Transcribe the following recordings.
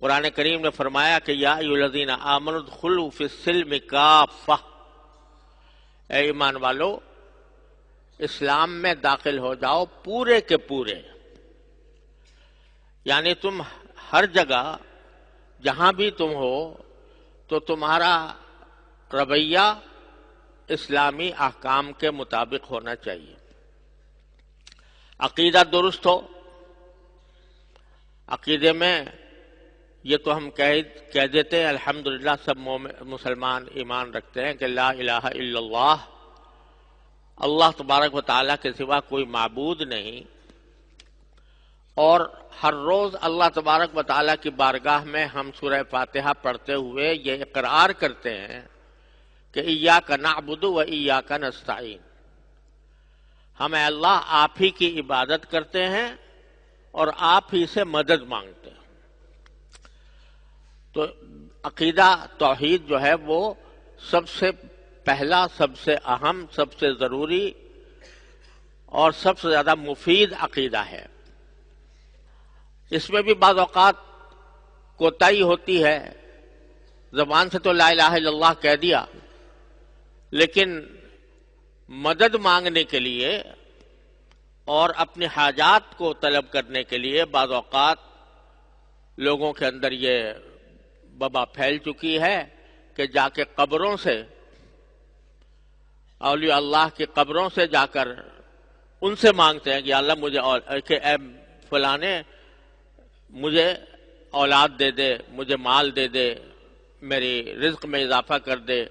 قرآن کریم نے فرمایا کہ یا ایھا الذین آمنوا ادخلوا فی السلم کافہ، اے ایمان والو اسلام میں داخل ہو جاؤ پورے کے پورے، یعنی تم ہر جگہ جہاں بھی تم ہو تو تمہارا رویہ اسلامی احکام کے مطابق ہونا چاہیے، عقیدہ درست ہو۔ عقیدے میں یہ تو ہم کہہ دیتے ہیں الحمدللہ، سب مسلمان ایمان رکھتے ہیں کہ لا الہ الا اللہ، اللہ تبارک و تعالیٰ کے سوا کوئی معبود نہیں، اور ہر روز اللہ تبارک و تعالیٰ کی بارگاہ میں ہم سورہ فاتحہ پڑھتے ہوئے یہ اقرار کرتے ہیں کہ ایاک نعبد و ایاک نستعین، ہم اے اللہ آپ ہی کی عبادت کرتے ہیں اور آپ ہی سے مدد مانگتے ہیں۔ تو عقیدہ توحید جو ہے وہ سب سے پہلا، سب سے اہم، سب سے ضروری اور سب سے زیادہ مفید عقیدہ ہے۔ اس میں بھی بعض اوقات کوتاہی ہوتی ہے، زبان سے تو لا الہ الا اللہ کہہ دیا، لیکن مدد مانگنے کے لیے اور اپنی حاجات کو طلب کرنے کے لیے بعض اوقات لوگوں کے اندر یہ وبا پھیل چکی ہے کہ جا کے قبروں سے، اولیاء اللہ کی قبروں سے جا کر ان سے مانگتے ہیں کہ اللہ مجھے کہ اے فلانے مجھے اولاد دے دے، مجھے مال دے دے، میری رزق میں اضافہ کر دے۔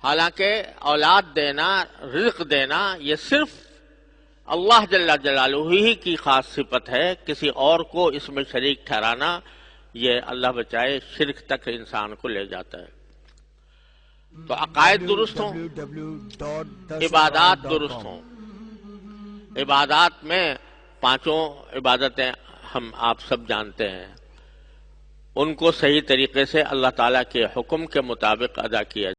حالانکہ اولاد دینا، رزق دینا یہ صرف اللہ جل جلالہ ہی کی خاص صفت ہے، کسی اور کو اس میں شریک ٹھہرانا یہ اللہ بچائے شرک تک انسان کو لے جاتا ہے۔ تو عقائد درست ہوں، عبادات درست ہوں۔ عبادات میں پانچوں عبادتیں ہم آپ سب جانتے ہیں، ان کو صحیح طریقے سے اللہ تعالیٰ کے حکم کے مطابق ادا کیا